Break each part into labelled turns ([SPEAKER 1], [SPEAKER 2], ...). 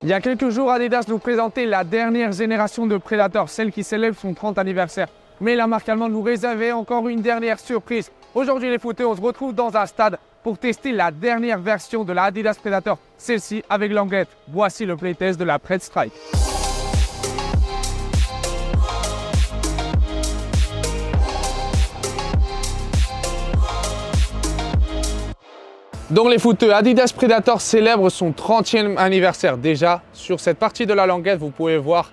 [SPEAKER 1] Il y a quelques jours, Adidas nous présentait la dernière génération de Predator, celle qui célèbre son 30 anniversaire. Mais la marque allemande nous réservait encore une dernière surprise. Aujourd'hui les footeux, on se retrouve dans un stade pour tester la dernière version de la Adidas Predator, celle-ci avec l'anglette. Voici le playtest de la Pred Strike. Donc les footeux, Adidas Predator célèbre son 30e anniversaire. Déjà, sur cette partie de la languette, vous pouvez voir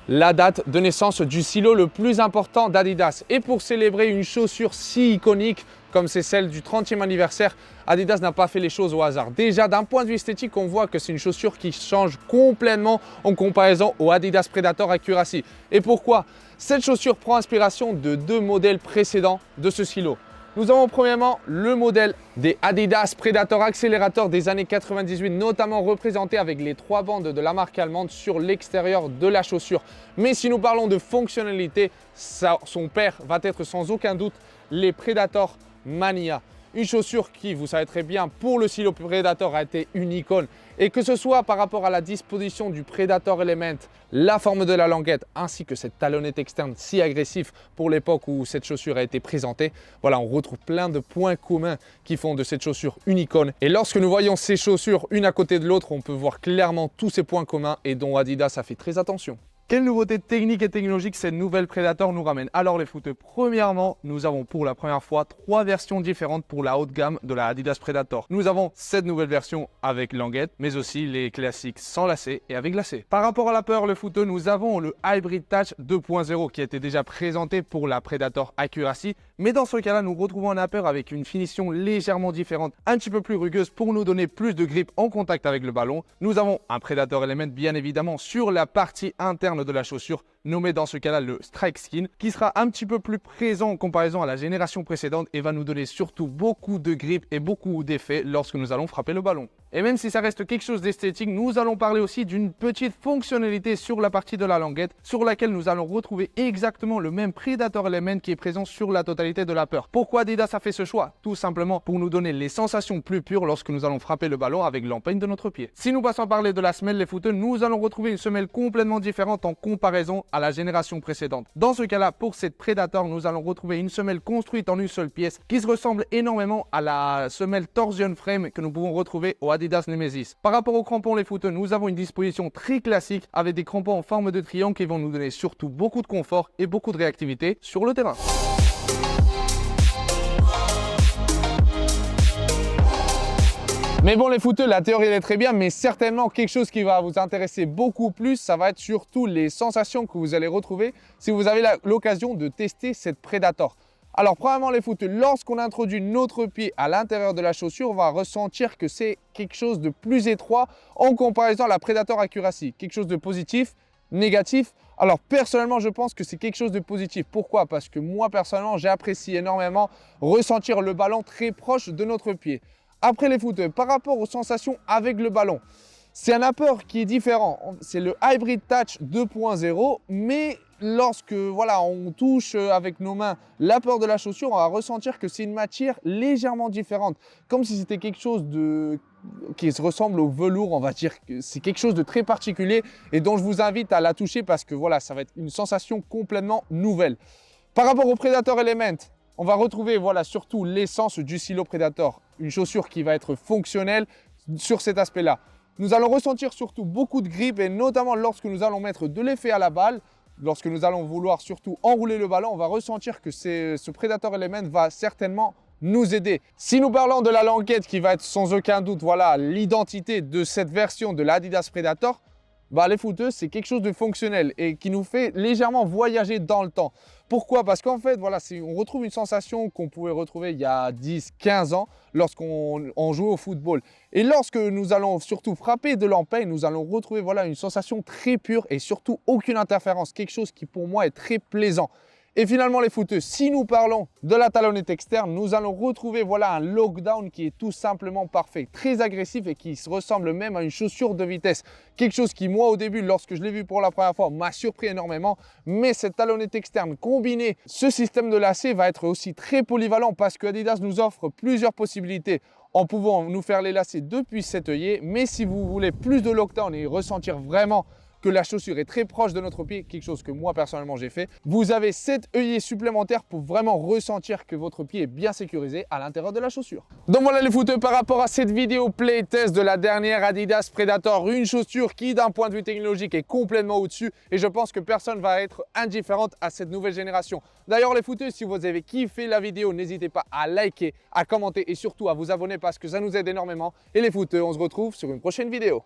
[SPEAKER 1] la date de naissance du silo le plus important d'Adidas. Et pour célébrer une chaussure si iconique comme c'est celle du 30e anniversaire, Adidas n'a pas fait les choses au hasard. Déjà, d'un point de vue esthétique, on voit que c'est une chaussure qui change complètement en comparaison au Adidas Predator Accuracy. Et pourquoi? Cette chaussure prend inspiration de deux modèles précédents de ce silo. Nous avons premièrement le modèle des Adidas Predator Accelerator des années 98, notamment représenté avec les trois bandes de la marque allemande sur l'extérieur de la chaussure. Mais si nous parlons de fonctionnalité, son père va être sans aucun doute les Predator Mania. Une chaussure qui, vous savez très bien, pour le silo Predator a été une icône. Et que ce soit par rapport à la disposition du Predator Element, la forme de la languette, ainsi que cette talonnette externe si agressive pour l'époque où cette chaussure a été présentée, voilà, on retrouve plein de points communs qui font de cette chaussure une icône. Et lorsque nous voyons ces chaussures une à côté de l'autre, on peut voir clairement tous ces points communs et dont Adidas a fait très attention. Quelle nouveauté technique et technologique cette nouvelle Predator nous ramène? Alors les footeux, premièrement, nous avons pour la première fois trois versions différentes pour la haute gamme de la Adidas Predator. Nous avons cette nouvelle version avec languette, mais aussi les classiques sans lacets et avec lacets. Par rapport à la peur, le footeux, nous avons le Hybrid Touch 2.0 qui était déjà présenté pour la Predator Accuracy, mais dans ce cas-là, nous retrouvons un upper avec une finition légèrement différente, un petit peu plus rugueuse pour nous donner plus de grip en contact avec le ballon. Nous avons un Predator Element bien évidemment sur la partie interne de la chaussure, nommé dans ce cas-là le Strike Skin, qui sera un petit peu plus présent en comparaison à la génération précédente et va nous donner surtout beaucoup de grip et beaucoup d'effet lorsque nous allons frapper le ballon. Et même si ça reste quelque chose d'esthétique, nous allons parler aussi d'une petite fonctionnalité sur la partie de la languette, sur laquelle nous allons retrouver exactement le même Predator Element qui est présent sur la totalité de la peur. Pourquoi Adidas a fait ce choix? Tout simplement pour nous donner les sensations plus pures lorsque nous allons frapper le ballon avec l'empeigne de notre pied. Si nous passons à parler de la semelle, les footeux, nous allons retrouver une semelle complètement différente en comparaison à la génération précédente. Dans ce cas-là, pour cette Predator, nous allons retrouver une semelle construite en une seule pièce qui se ressemble énormément à la semelle Torsion Frame que nous pouvons retrouver au Adidas Nemesis. Par rapport aux crampons, les footeux, nous avons une disposition très classique avec des crampons en forme de triangle qui vont nous donner surtout beaucoup de confort et beaucoup de réactivité sur le terrain. Mais bon les footeux, la théorie elle est très bien, mais certainement quelque chose qui va vous intéresser beaucoup plus, ça va être surtout les sensations que vous allez retrouver si vous avez l'occasion de tester cette Predator. Alors premièrement les footeux, lorsqu'on introduit notre pied à l'intérieur de la chaussure, on va ressentir que c'est quelque chose de plus étroit en comparaison à la Predator Accuracy. Quelque chose de positif, négatif. Alors personnellement je pense que c'est quelque chose de positif. Pourquoi? Parce que moi personnellement j'apprécie énormément ressentir le ballon très proche de notre pied. Après les footeux, par rapport aux sensations avec le ballon, c'est un apport qui est différent. C'est le Hybrid Touch 2.0, mais lorsque voilà, on touche avec nos mains l'apport de la chaussure, on va ressentir que c'est une matière légèrement différente. Comme si c'était quelque chose qui se ressemble au velours, on va dire que c'est quelque chose de très particulier et dont je vous invite à la toucher parce que voilà, ça va être une sensation complètement nouvelle. Par rapport au Predator Element, on va retrouver voilà, surtout l'essence du silo Predator, une chaussure qui va être fonctionnelle sur cet aspect-là. Nous allons ressentir surtout beaucoup de grip et notamment lorsque nous allons mettre de l'effet à la balle, lorsque nous allons vouloir surtout enrouler le ballon, on va ressentir que ce Predator Element va certainement nous aider. Si nous parlons de la languette qui va être sans aucun doute voilà, l'identité de cette version de l'Adidas Predator, bah, les footeux, c'est quelque chose de fonctionnel et qui nous fait légèrement voyager dans le temps. Pourquoi? Parce qu'en fait, voilà, on retrouve une sensation qu'on pouvait retrouver il y a 10-15 ans lorsqu'on jouait au football. Et lorsque nous allons surtout frapper de l'empeigne, nous allons retrouver voilà, une sensation très pure et surtout aucune interférence. Quelque chose qui pour moi est très plaisant. Et finalement les footeux, si nous parlons de la talonnette externe, nous allons retrouver voilà un lockdown qui est tout simplement parfait, très agressif et qui se ressemble même à une chaussure de vitesse. Quelque chose qui moi au début, lorsque je l'ai vu pour la première fois, m'a surpris énormément. Mais cette talonnette externe combinée, ce système de lacet va être aussi très polyvalent parce que Adidas nous offre plusieurs possibilités en pouvant nous faire les lacets depuis cet œillet. Mais si vous voulez plus de lockdown et ressentir vraiment que la chaussure est très proche de notre pied, quelque chose que moi personnellement j'ai fait, vous avez 7 œillets supplémentaires pour vraiment ressentir que votre pied est bien sécurisé à l'intérieur de la chaussure. Donc voilà les footeux, par rapport à cette vidéo playtest de la dernière Adidas Predator, une chaussure qui d'un point de vue technologique est complètement au-dessus et je pense que personne va être indifférente à cette nouvelle génération. D'ailleurs les footeux, si vous avez kiffé la vidéo, n'hésitez pas à liker, à commenter et surtout à vous abonner parce que ça nous aide énormément. Et les footeux, on se retrouve sur une prochaine vidéo.